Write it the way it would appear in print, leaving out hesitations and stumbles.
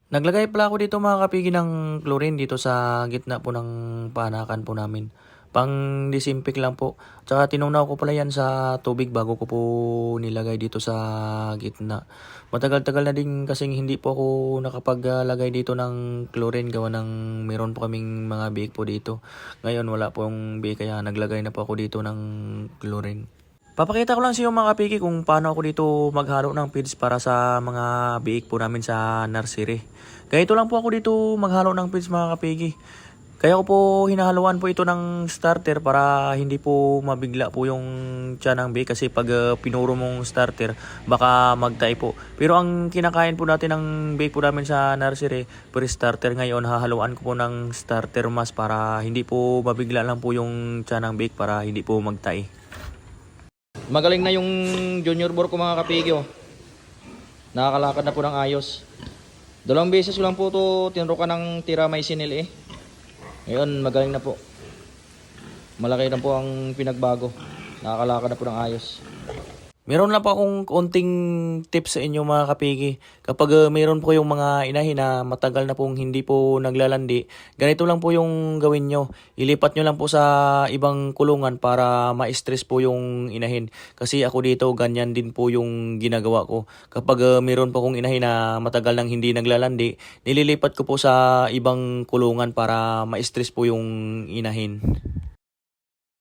Naglagay pala ako dito mga kapigi ng chlorine dito sa gitna po ng panakan po namin. Pang disinfect lang po. Tsaka tinunaw ko pala yan sa tubig bago ko po nilagay dito sa gitna. Matagal-tagal na din kasing hindi po ako nakapaglagay dito ng chlorine gawa ng meron po kaming mga biik po dito. Ngayon wala pong biik kaya naglagay na po ako dito ng chlorine. Papakita ko lang sa iyo mga kapigi kung paano ako dito maghalo ng feeds para sa mga biik po namin sa nursery. Ganito lang po ako dito maghalo ng feeds mga kapigi. Kaya ko po hinahaluan po ito ng starter para hindi po mabigla po yung tiyan ng biik kasi pag pinuro mong starter baka magtay po. Pero ang kinakain po natin ng biik po namin sa nursery per starter ngayon hahaluan ko po ng starter mass para hindi po mabigla lang po yung tiyan ng biik para hindi po magtay. Magaling na yung junior boar ko mga kapigi oh. Nakakalakad na po ng ayos. Dalawang beses ko lang po ito tinrukan ng tiramycinil eh. Ngayon magaling na po. Malaki na po ang pinagbago. Nakakalakad na po ng ayos. Meron lang po akong konting tips sa inyo mga kapigi. Kapag meron po yung mga inahin na matagal na pong hindi po naglalandi, ganito lang po yung gawin nyo. Ilipat nyo lang po sa ibang kulungan para ma-stress po yung inahin. Kasi ako dito ganyan din po yung ginagawa ko. Kapag meron po akong inahin na matagal nang hindi naglalandi, nililipat ko po sa ibang kulungan para ma-stress po yung inahin.